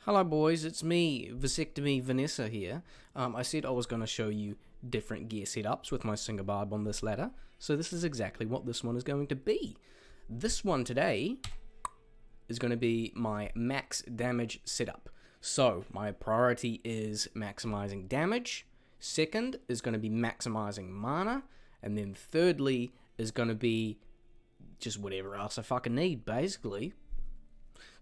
Hello boys, it's me, Vasectomy Vanessa here. I said I was going to show you different gear setups with my Singer Barb on this ladder, so this is exactly what this one is going to be. This one today is going to be my max damage setup. So my priority is maximizing damage, second is going to be maximizing mana, and then thirdly is going to be just whatever else I fucking need, basically.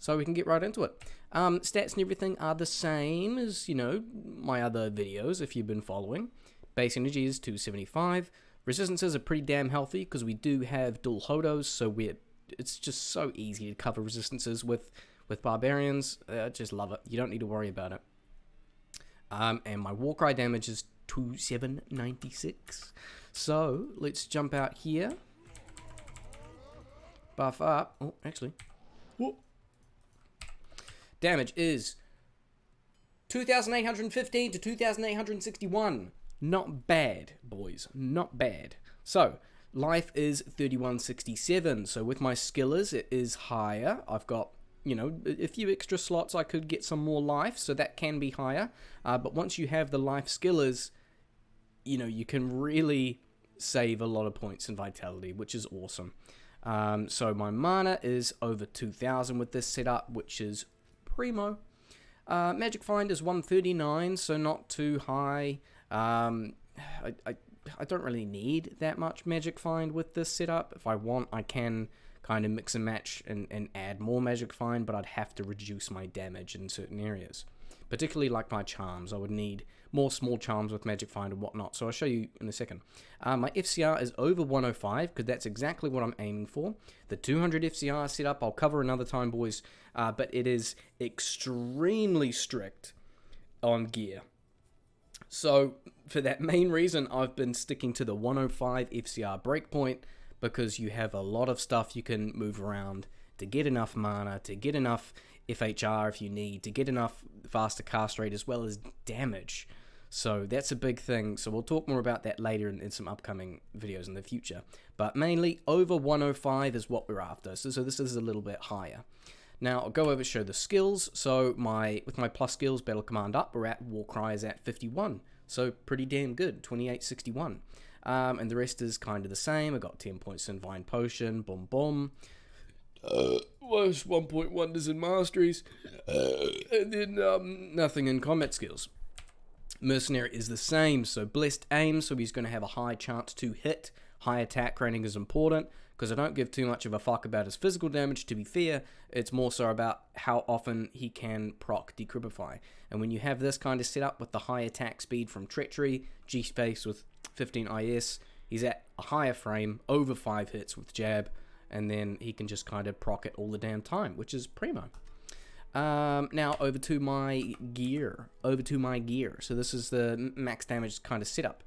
So we can get right into it. Stats and everything are the same as, my other videos if you've been following. Base energy is 275. Resistances are pretty damn healthy because we do have dual hodos, so it's just so easy to cover resistances with barbarians. I just love it. You don't need to worry about it. And my Warcry damage is 2796. So let's jump out here. Buff up. Oh, actually. Whoa. Damage is 2,815 to 2,861. Not bad, boys. Not bad. So, life is 3167. So, with my skillers, it is higher. I've got, a few extra slots. I could get some more life, so that can be higher. But once you have the life skillers, you can really save a lot of points in vitality, which is awesome. So, my mana is over 2,000 with this setup, which is primo. Magic Find is 139, so not too high. I don't really need that much Magic Find with this setup. If I want, I can kind of mix and match and add more Magic Find, but I'd have to reduce my damage in certain areas. Particularly like my charms. I would need more small charms with Magic Find and whatnot, so I'll show you in a second. My FCR is over 105, because that's exactly what I'm aiming for. The 200 FCR setup, I'll cover another time, boys, but it is extremely strict on gear. So, for that main reason, I've been sticking to the 105 FCR breakpoint, because you have a lot of stuff you can move around to get enough mana, to get enough FHR if you need, to get enough faster cast rate as well as damage. So that's a big thing, so we'll talk more about that later in some upcoming videos in the future. But mainly, over 105 is what we're after, so this is a little bit higher. Now, I'll go over to show the skills. So with my plus skills, Battle Command up, we're at Warcry is at 51. So pretty damn good, 2861. And the rest is kind of the same. I got 10 points in Vine Potion, boom boom. Was 1.1 wonders in masteries, and then nothing in combat skills. Mercenary is the same, so blessed aim, so he's going to have a high chance to hit. High attack rating is important, because I don't give too much of a fuck about his physical damage, to be fair. It's more so about how often he can proc Decrypify. And when you have this kind of setup with the high attack speed from Treachery, G-Space with 15 IS, he's at a higher frame, over 5 hits with Jab, and then he can just kind of proc it all the damn time, which is primo. Now over to my gear. So this is the max damage kind of setup.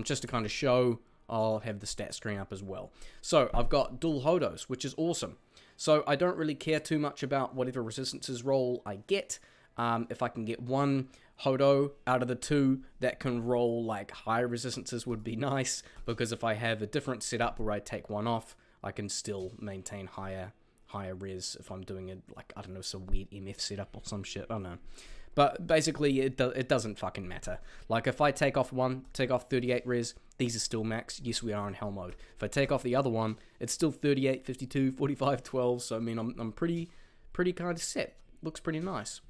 Just to kind of show, I'll have the stat screen up as well. So I've got dual hodos, which is awesome. So I don't really care too much about whatever resistances roll I get. If I can get one hodo out of the two that can roll like higher resistances would be nice, because if I have a different setup where I take one off, I can still maintain higher res if I'm doing it, like, I don't know, some weird MF setup or some shit, I don't know. But basically, it doesn't fucking matter. Like, if I take off 38 res, these are still max. Yes, we are in hell mode. If I take off the other one, it's still 38, 52, 45, 12, so I mean, I'm pretty kind of set. Looks pretty nice.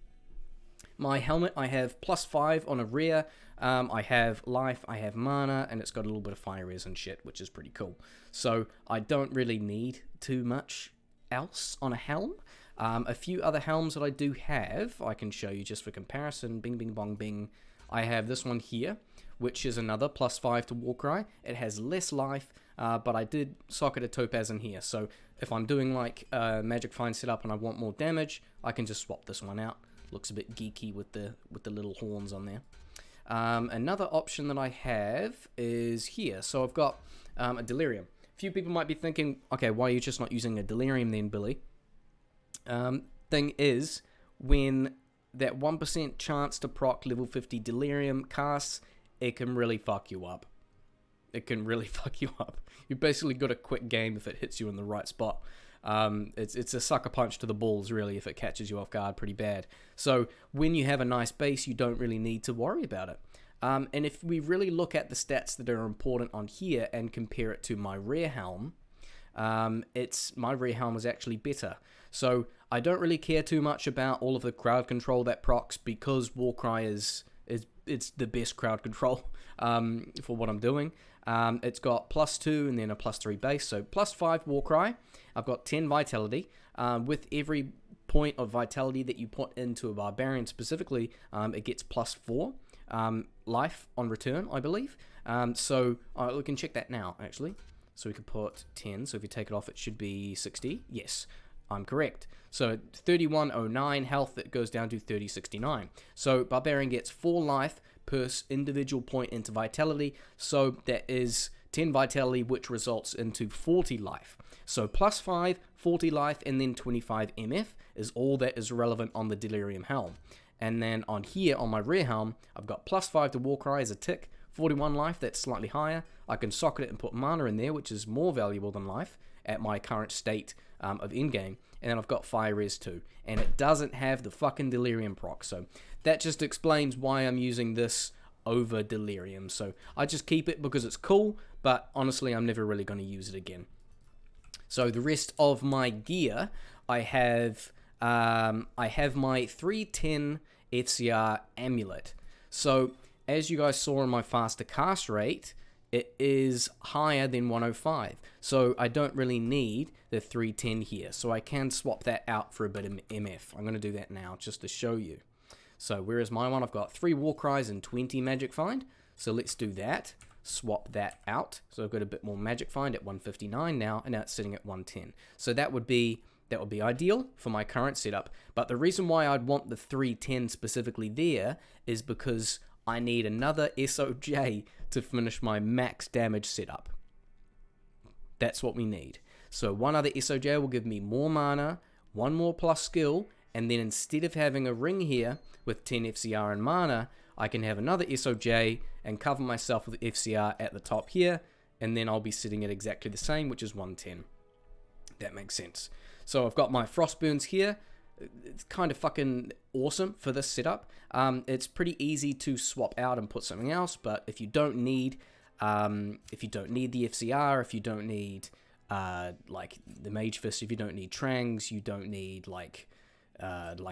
My helmet, I have +5 on a rear, I have life, I have mana, and it's got a little bit of fire res and shit, which is pretty cool. So I don't really need too much else on a helm. A few other helms that I do have, I can show you just for comparison. Bing, bing, bong, bing. I have this one here, which is another +5 to Warcry. It has less life, but I did socket a Topaz in here. So if I'm doing like a Magic Find setup and I want more damage, I can just swap this one out. Looks a bit geeky with the little horns on there. Another option that I have is here. So I've got a Delirium. A few people might be thinking, okay, why are you just not using a Delirium then, Billy? Thing is, when that 1% chance to proc level 50 Delirium casts, it can really fuck you up. It can really fuck you up. You basically got a quick game if it hits you in the right spot. It's a sucker punch to the balls, really, if it catches you off guard pretty bad. So when you have a nice base, you don't really need to worry about it. And if we really look at the stats that are important on here and compare it to my rare helm, my rare helm is actually better. So I don't really care too much about all of the crowd control that procs, because Warcry is it's the best crowd control for what I'm doing. It's got +2 and then a +3 base, so +5 Warcry. I've got 10 vitality. With every point of vitality that you put into a barbarian specifically, it gets +4 life on return, I believe. So we can check that now, actually. So we could put 10, so if you take it off, it should be 60. Yes, I'm correct. So 3109 health, that goes down to 3069. So Barbarian gets 4 life per individual point into Vitality, so that is 10 Vitality, which results into 40 life. So +5, 40 life, and then 25 MF is all that is relevant on the Delirium Helm. And then on here, on my Rare Helm, I've got +5 to Warcry as a tick, 41 life, that's slightly higher. I can socket it and put mana in there, which is more valuable than life at my current state of endgame. And then I've got Fire Res 2, and it doesn't have the fucking Delirium proc, so that just explains why I'm using this over Delirium. So I just keep it because it's cool, but honestly I'm never really going to use it again. So the rest of my gear, I have my 310 FCR amulet. So as you guys saw in my faster cast rate, it is higher than 105. So I don't really need the 310 here. So I can swap that out for a bit of MF. I'm going to do that now just to show you. So where is my one? I've got 3 Warcries and 20 Magic Find. So let's do that. Swap that out. So I've got a bit more Magic Find at 159 now, and now it's sitting at 110. So that would be ideal for my current setup. But the reason why I'd want the 310 specifically there is because I need another SOJ to finish my max damage setup. That's what we need. So one other SOJ will give me more mana, 1 more plus skill, and then instead of having a ring here with 10 FCR and mana, I can have another SOJ and cover myself with FCR at the top here, and then I'll be sitting at exactly the same, which is 110. That makes sense. So I've got my Frostburns here. It's kind of fucking awesome for this setup. It's pretty easy to swap out and put something else, but if you don't need the FCR, if you don't need like the Mage Fist, if you don't need Trangs, you don't need like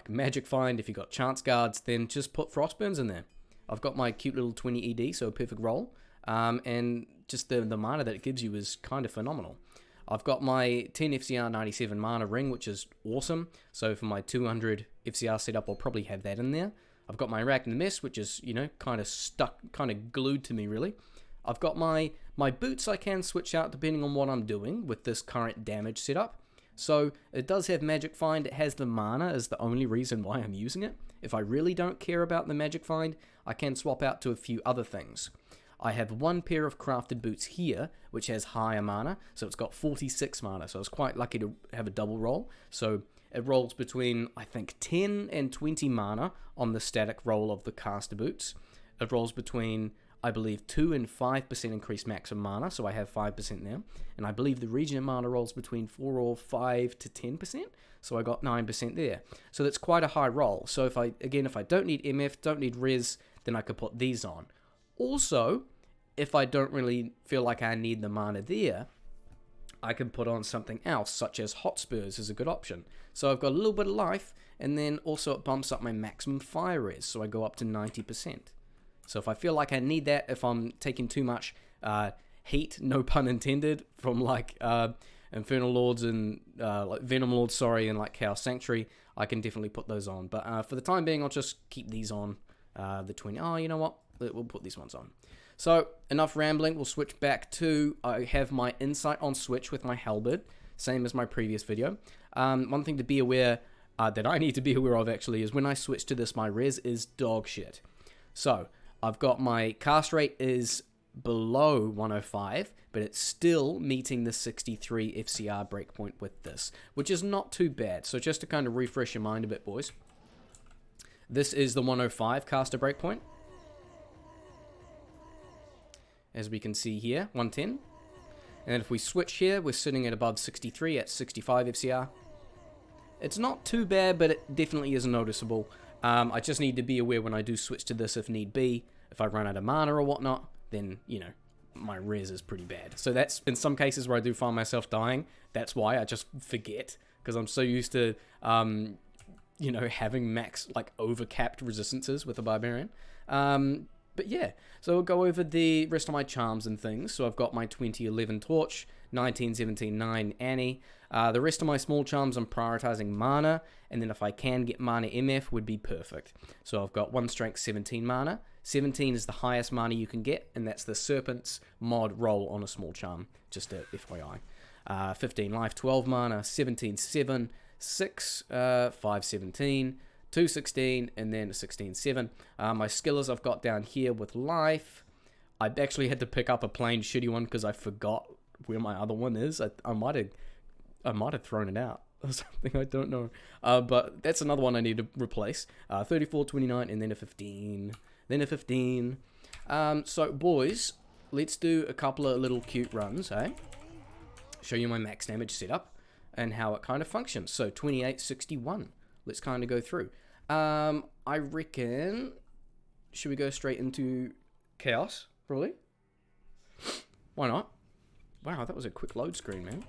Magic Find, if you got Chance Guards, then just put Frostburns in there. I've got my cute little 20 ED, so a perfect roll, and just the mana that it gives you is kind of phenomenal. I've got my 10 FCR 97 mana ring, which is awesome. So for my 200 FCR setup, I'll probably have that in there. I've got my Arachnid Mist, which is, you know, kind of stuck, kind of glued to me, really. I've got my boots I can switch out depending on what I'm doing with this current damage setup. So it does have Magic Find. It has the mana is the only reason why I'm using it. If I really don't care about the Magic Find, I can swap out to a few other things. I have 1 pair of crafted boots here, which has higher mana, so it's got 46 mana, so I was quite lucky to have a double roll. So it rolls between, I think, 10 and 20 mana on the static roll of the caster boots. It rolls between, I believe, 2 and 5% increased maximum mana, so I have 5% there. And I believe the region mana rolls between 4 or 5 to 10%, so I got 9% there. So that's quite a high roll. So if I don't need MF, don't need Res, then I could put these on. Also, if I don't really feel like I need the mana there, I can put on something else, such as Hotspurs is a good option. So I've got a little bit of life, and then also it bumps up my maximum fire res, so I go up to 90%. So if I feel like I need that, if I'm taking too much heat, no pun intended, from like Infernal Lords and like Venom Lords, sorry, and like Chaos Sanctuary, I can definitely put those on. But for the time being, I'll just keep these on. The 20. Oh, you know what? We'll put these ones on. So enough rambling. We'll switch back to, I have my insight on switch with my halberd, same as my previous video. One thing to be aware, that I need to be aware of actually, is when I switch to this, my res is dog shit. So I've got my cast rate is below 105, but it's still meeting the 63 FCR breakpoint with this, which is not too bad. So just to kind of refresh your mind a bit, boys. This is the 105 caster breakpoint. As we can see here, 110. And then if we switch here, we're sitting at above 63 at 65 FCR. It's not too bad, but it definitely is noticeable. I just need to be aware when I do switch to this if need be. If I run out of mana or whatnot, then, you know, my res is pretty bad. So that's, in some cases where I do find myself dying, that's why I just forget. Because I'm so used to, you know, having max, like, over-capped resistances with a Barbarian. But yeah, so we'll go over the rest of my charms and things. So I've got my 2011 Torch, 1917 9 Annie. The rest of my small charms, I'm prioritizing mana, and then if I can get mana MF would be perfect. So I've got 1 strength, 17 mana. 17 is the highest mana you can get, and that's the Serpent's mod roll on a small charm, just a FYI. 15 life, 12 mana, 17 7, 6, 5 17, 2 16, and then 16 7. My skillers I've got down here with life. I actually had to pick up a plain shitty one because I forgot where my other one is. I might have thrown it out or something, I don't know. But that's another one I need to replace. 34, 29, and then a 15. Then a 15. So, boys, let's do a couple of little cute runs, eh? Show you my max damage setup and how it kind of functions. So, 28, 61. Let's kind of go through. I reckon... Should we go straight into Chaos, probably? Why not? Wow, that was a quick load screen, man.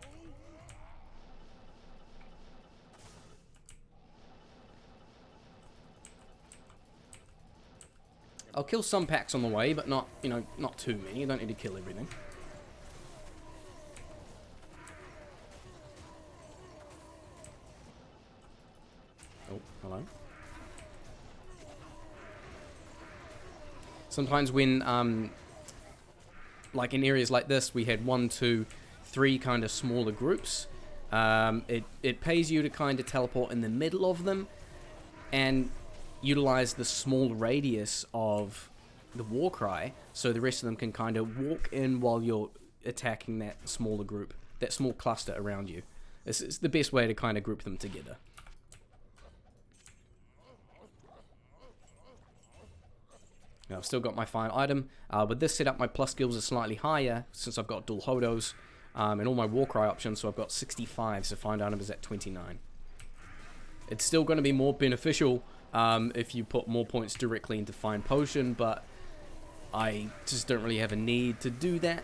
I'll kill some packs on the way, but not, you know, not too many. You don't need to kill everything. Oh, hello. Sometimes when, like in areas like this, we had 1, 2, 3 kind of smaller groups. It pays you to kind of teleport in the middle of them and utilize the small radius of the war cry, so the rest of them can kind of walk in while you're attacking that smaller group, that small cluster around you. This is the best way to kind of group them together. Now, I've still got my fine item. With this setup, my plus skills are slightly higher since I've got dual hodos and all my warcry options, so I've got 65, so fine item is at 29. It's still going to be more beneficial if you put more points directly into fine potion, but I just don't really have a need to do that.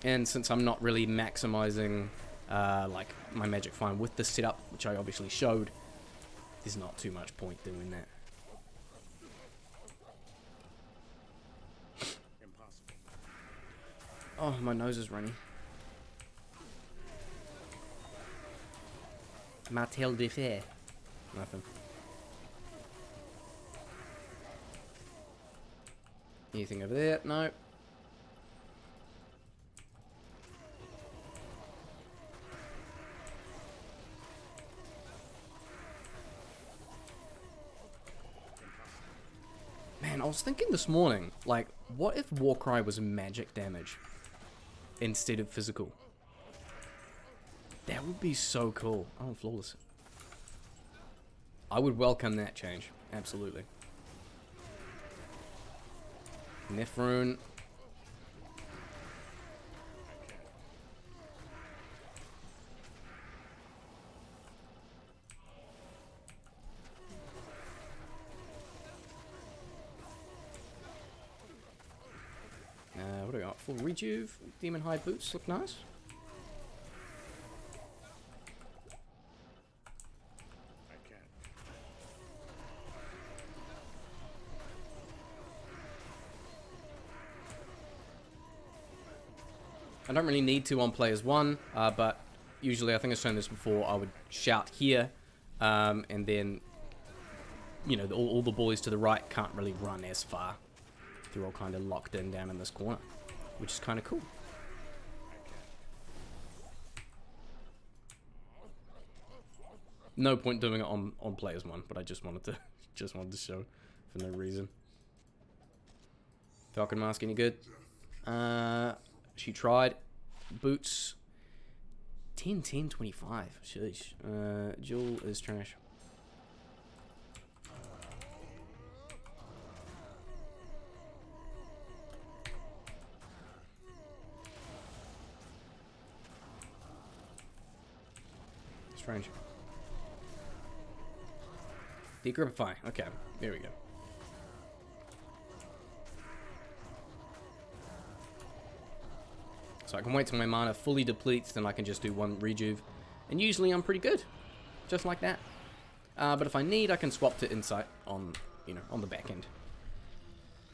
And since I'm not really maximizing like my magic fine with this setup, which I obviously showed, there's not too much point doing that. Oh, my nose is running. Martel de fer. Nothing. Anything over there? No. Man, I was thinking this morning, like, what if Warcry was magic damage instead of physical? That would be so cool. Oh, flawless. I would welcome that change. Absolutely. Nephrune. What do we got? Full rejuve. Demon Hide boots look nice. I don't really need to on players 1, but usually, I think I've shown this before, I would shout here, and then, you know, all the boys to the right can't really run as far. They're all kind of locked in down in this corner, which is kind of cool. No point doing it on players 1, but I just wanted to show for no reason. Falcon Mask any good? She tried. Boots. 10, 10, 25. Sheesh. Jewel is trash. strange. Degripify. Okay, there we go. So I can wait till my mana fully depletes, then I can just do one rejuve. And usually I'm pretty good. Just like that. But if I need, I can swap to Insight on, you know, on the back end.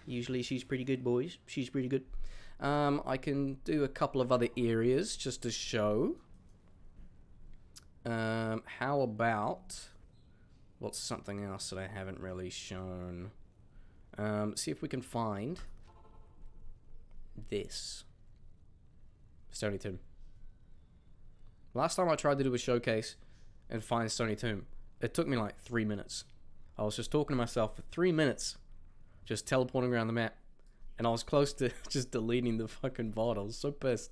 Usually she's pretty good, boys. She's pretty good. I can do a couple of other areas just to show. How about... What's something else that I haven't really shown? See if we can find this. Stony Tomb. Last time I tried to do a showcase and find Stony Tomb, it took me like 3 minutes. I was just talking to myself for 3 minutes, just teleporting around the map, and I was close to just deleting the fucking VOD. I was so pissed.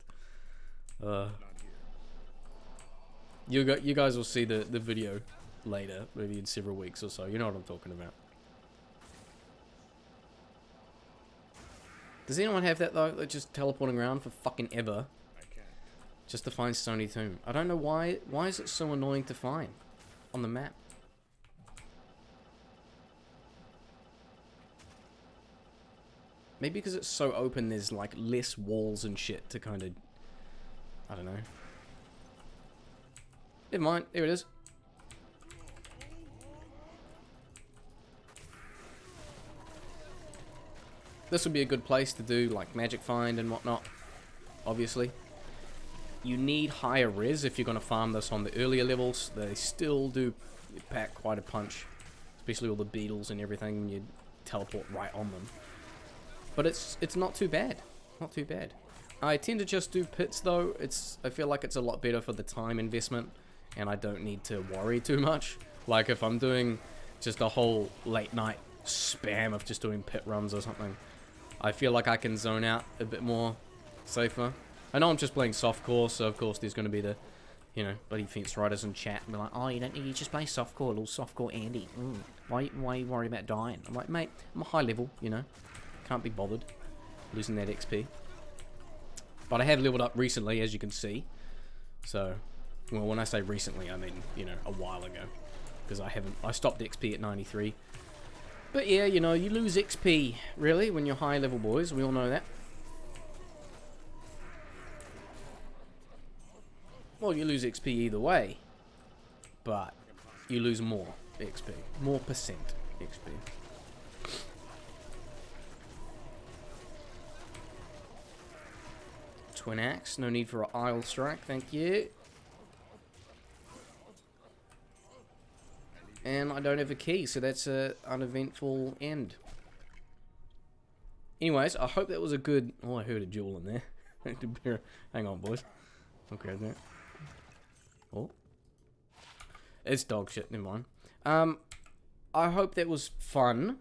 You guys will see the video later, maybe in several weeks or so. You know what I'm talking about. Does anyone have that though? They're just teleporting around for fucking ever. Just to find Stony Tomb. I don't know why. Why is it so annoying to find on the map? Maybe because it's so open, there's like less walls and shit to kind of... I don't know. Never mind. There it is. This would be a good place to do like magic find and whatnot. Obviously. You need higher res if you're going to farm this on the earlier levels. They still do pack quite a punch. Especially all the beetles and everything. You teleport right on them. But it's not too bad. Not too bad. I tend to just do pits though. I feel like it's a lot better for the time investment. And I don't need to worry too much. Like if I'm doing just a whole late night spam of just doing pit runs or something. I feel like I can zone out a bit more safer. I know I'm just playing softcore, so of course there's going to be the, you know, bloody fence riders in chat and be like, oh, you don't need, you just play softcore, little softcore Andy. Why are you worried about dying? I'm like, mate, I'm a high level, you know, can't be bothered losing that XP. But I have leveled up recently, as you can see. So, well, when I say recently, I mean, you know, a while ago, because I stopped XP at 93. But yeah, you know, you lose XP really when you're high level, boys. We all know that. Well, you lose XP either way, but you lose more XP, more percent XP. Twin axe, no need for an Isle strike, thank you. And I don't have a key, so that's an uneventful end. Anyways, I hope that was a good... Oh, I heard a jewel in there. Hang on, boys. I'll grab that. Oh. It's dog shit, never mind. I hope that was fun.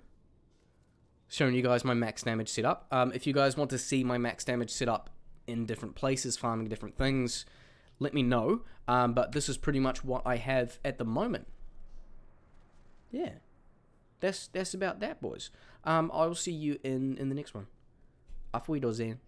Showing you guys my max damage setup. If you guys want to see my max damage setup in different places, farming different things, let me know. But this is pretty much what I have at the moment. Yeah. That's about that, boys. I will see you in the next one. Auf Wiedersehen.